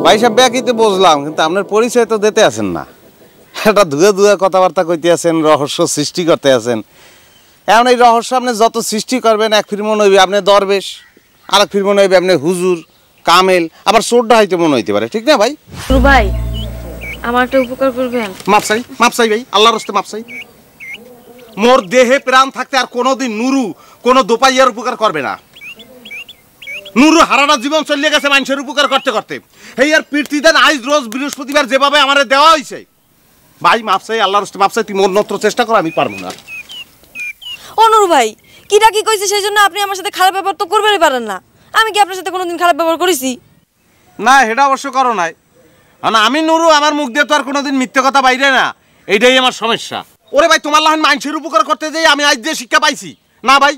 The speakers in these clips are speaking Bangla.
ভাই সাহেব ব্যাকিতে বুঝলাম, কিন্তু আপনার পরিচয় তো দিতে আছেন না। একটা ধুয়ে ধুয়ে কথাবার্তা কইতে আছেন, রহস্য সৃষ্টি করতে আছেন। এখন এই রহস্য আপনি যত সৃষ্টি করবেন, এক ফির মনে হইবে আপনি দরবেশ, আর এক ফির মনে হইবে আপনি হুজুর, কামেল, আবার চোরটা হইতে মনে হইতে পারে, ঠিক না ভাই? ভাই আমার একটা উপকার করবেন? মাপ চাই ভাই, আল্লাহর রাস্তে মাপ চাই। মোর দেহে প্রাণ থাকতে আর কোনোদিন নুরু কোনো দোপাইয়ার উপকার করবে না। নুরু হারাটা জীবন চলিয়ে গেছে মানুষের উপকার করতে করতে। এই আর পীর্তিদান আজ রোজ বৃহস্পতিবার যেভাবে আমার দেওয়া হয়েছে, ভাই মাপ চাই, আল্লাহর রাস্তে মাপ চাই। তুমি অন্যত্র চেষ্টা করো, আমি পারবো না। অনুর ভাই কিটা কি কইছে সেই জন্য আপনি আমার সাথে খারাপ ব্যবহার তো করবেনই পারেন না। আমি কি আপনার সাথে কোনোদিন খারাপ ব্যবহার করেছি? না, এটা অবশ্য করো নাই। আমি নুরু, আমার মুখ দিয়ে তো আর কোনোদিন মিথ্যে কথা বাইরে না, এইটাই আমার সমস্যা। ওরে ভাই, তোমার লাহান মানুষের উপকার করতে যাই আমি আজ দিয়ে শিক্ষা পাইছি না ভাই।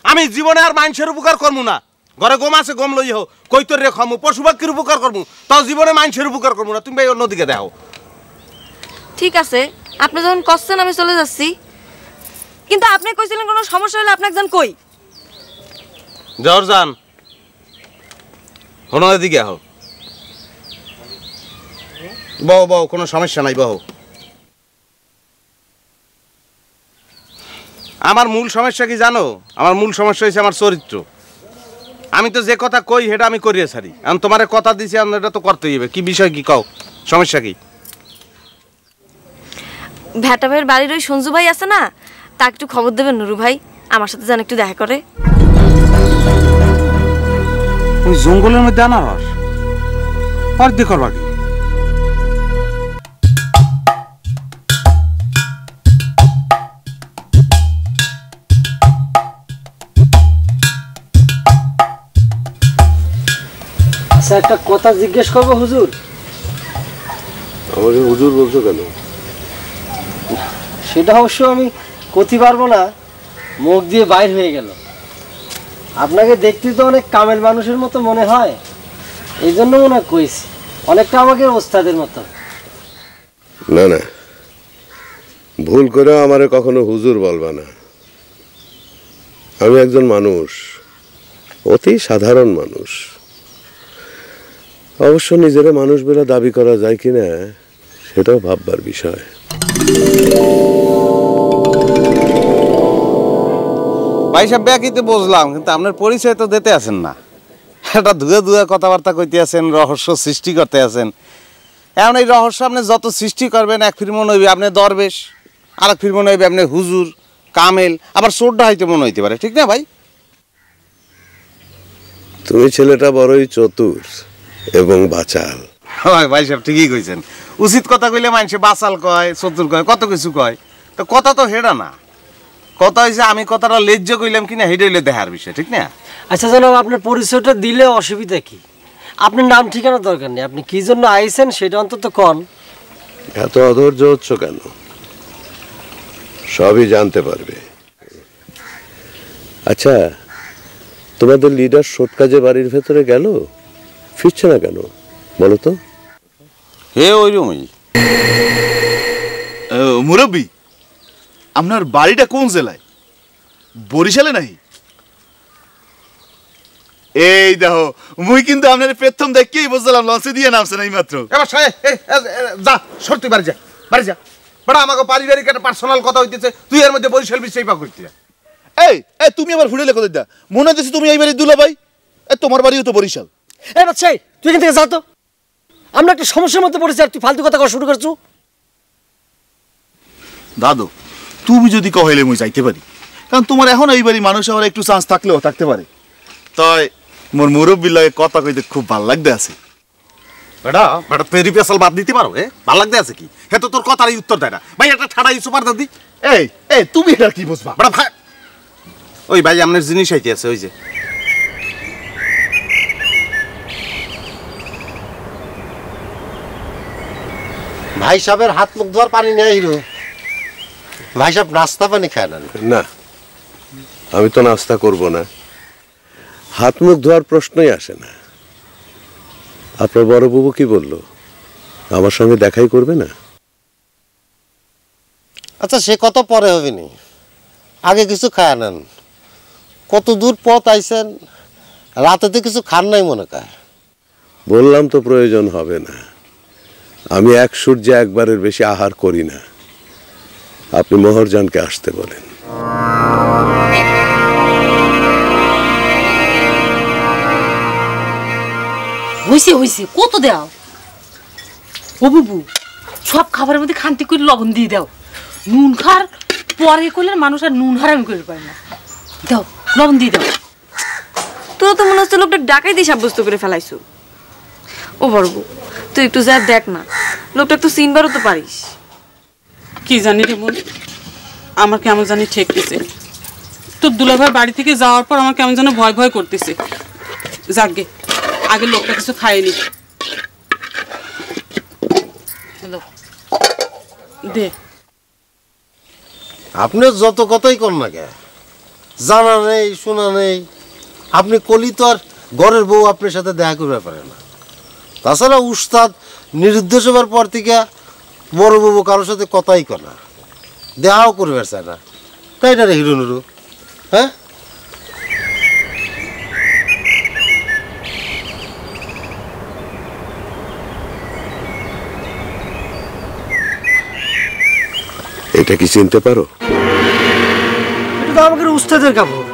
আমি জীবনে আর মানুষের উপকার করবো না। ঘরে গম আছে, গম লই হোক, কৈতর রে খামু, পশু পাখির উপকার করবো, তাও জীবনে মানুষের উপকার করবো না। তুমি ভাই অন্যদিকে দেখো। ঠিক আছে, আপনি যখন কষ্ট আমি চলে যাচ্ছি, কিন্তু আপনি কইছিলেন কোনো সমস্যা হলে আপনি একজন কই জর্জান হনো এদিকে আহ। বউ বউ, কোনো সমস্যা নাই, বউ। আমার মূল সমস্যা কি জানো? আমার মূল সমস্যা হয়েছে আমার চরিত্র। আমি তো যে কথা কই সেটা আমি করিয়ে ছাড়ি। আমি তোমার কথা দিছি, এটা তো করতেই হবে। কি বিষয় কি কও, সমস্যা কি? ভ্যাটা ভাইয়ের বাড়ির ওই সঞ্জু ভাই আছে না, তা একটু খবর দেবেন নুরু ভাই, আমার সাথে যেন একটু দেখা করে। ওই জঙ্গলের মধ্যে আনারস অর্ধেক করবা কি? আচ্ছা, একটা কথা জিজ্ঞেস করবো হুজুর? আমাকে হুজুর বলছো কেন? সেটা অবশ্য আমি করতে পারবো না, মুখ দিয়ে বাইর হয়ে গেল। আপনাকে দেখতে তো অনেক কামেল মানুষের মতো মনে হয়, এই জন্য মনে হয় কইছি। অনেকটা আমাকে ওস্তাদের মতো। না না, ভুল করে আমারে কখনো হুজুর বলবা না। আমি একজন মানুষ, অতি সাধারণ মানুষ। অবশ্য নিজের মানুষ বলে দাবি করা যায় কিনা সেটাও ভাববার বিষয়। ভাই সাহেব ব্যাকিতে বুঝলাম, কিন্তু আপনার পরিচয় তো দিতে আছেন না। একটা ধুয়ে ধুয়ে কথাবার্তা কইতে আছেন, রহস্য সৃষ্টি করতে আছেন। এখন এই রহস্য আপনি যত সৃষ্টি করবেন, এক ফির মনে হইবে আপনি দরবেশ, আর এক ফির মনে হইবে আপনি হুজুর, কামেল, আবার চোরটা হইতে মনে হইতে পারে, ঠিক না ভাই? তুমি ছেলেটা বড়ই চতুর এবং বাচাল। ভাই সাহেব ঠিকই কইছেন। উচিত কথা কইলে মানুষে বাচাল কয়, চতুর কয়, কত কিছু কয়। তো কথা তো হেডা না, কথা হয়েছে আমি কথাটা লেজ্জ কইলাম কিনা হেডে হইলে দেখার বিষয়, ঠিক না? আচ্ছা জনাব, আপনার পরিচয়টা দিলে অসুবিধা কি? আপনার নাম ঠিকানা দরকার নেই, আপনি কি জন্য আইছেন সেটা অন্তত কন। এত অধৈর্য হচ্ছ কেন? সবই জানতে পারবে। আচ্ছা, তোমাদের লিডার সোটকাজে বাড়ির ভেতরে গেল, ফিরছে না কেন বলো তো? হে ওইরকমই। মুরব্বী, আপনার বাড়িটা কোন জেলায়? বরিশালে নাই? এই দেখো, মুই কিন্তু আপনার প্রথম দেখেই বুঝলাম লঞ্চে দিয়ে নামছেন এই মাত্র। এবার যা সরতে বাড়ি যা, বাড়ি যা। বড় আমাকে পারিবারিক একটা পার্সোনাল কথা হইতেছে, তুই এর মধ্যে বরিশাল বিষয় পা করতে। এই এই তুমি আবার ফুড়ে কথা দা, মনে হচ্ছে তুমি এই বাড়ির দুলা ভাই। তোমার বাড়িও তো বরিশাল। এই বাচ্চা, তুই এখান থেকে যা তো। আমরা একটা সমস্যার মধ্যে পড়েছি আর তুই ফালতু কথা কওয়া শুরু করছো। দাদু, তুমি যদি কহলে মুই যাইতে পারি, কারণ তোমার এখন এই বাড়ি মানুষ আমার একটু চান্স থাকলেও থাকতে পারে। তাই মোর মুরব্বীর লাগে কথা কইতে খুব ভালো লাগতে আছে। বেটা বেটা পেরি পেশাল বাদ দিতে পারো? ভালো লাগতে আছে কি? হে তো তোর কথারই উত্তর দেয় না ভাই। একটা ঠাড়াই সুপার দাদি। এই এই তুমি এটা কি বুঝবা? বেটা ভাই, ওই ভাই আপনার জিনিস আইতে আছে, ওই যে ভাই সাহেবের হাত মুখ ধোয়ার পানি নেই হিরো। ভাই সাহেব নাস্তা পানি খায় না? না, আমি তো নাস্তা করব না, হাত মুখ ধোয়ার প্রশ্নই আসে না। আপনার বড় বাবু কি বললো? আমার সঙ্গে দেখাই করবে না? আচ্ছা, সে কত পরে হবে নি, আগে কিছু খায় নেন। কত দূর পথ আইছেন, রাতে তো কিছু খান নাই মনে কয়। বললাম তো প্রয়োজন হবে না। আমি এক সূর্যে একবারের বেশি আহার করি না। আপনি মোহরজানকে আসতে বলেন। হইছে হইছে, কত দাও ও বুবু? সব খাবারের মধ্যে খান্তি করে লবণ দিয়ে দাও। নুন খার পরে করলে মানুষ আর নুন হারামি করে পারে না। দাও লবণ দিয়ে দাও। তোরা তো মনে হচ্ছে লোকটা ডাকাই দিয়ে সাব্যস্ত করে ফেলাইছো। ও বড় বউ, তুই একটু যা দেখ না, লোকটা একটু চিনবারও তো পারিস। কি জানি রে বোন, আমার কেমন জানি ঠেকতেছে। তোর দুলাভাই বাড়ি থেকে যাওয়ার পর আমার কেমন যেন ভয় ভয় করতেছে। যাকগে, আগে লোকটা কিছু খায়নি। দে। আপনি যত কথাই কর না কে, জানা নেই শোনা নেই, আপনি কলি তো আর ঘরের বউ আপনার সাথে দেখা করতে পারে না। তাছাড়া উস্তাদ নিরুদ্দেশ হবার পর থেকে বড় বাবু কারোর সাথে কথাই কর না, দেখাও করবে চায় না। তাই না রে হিরো নুরু? হ্যাঁ, এটা কি চিনতে পারো? এটা তো আমাকে উস্তাদের কাপড়।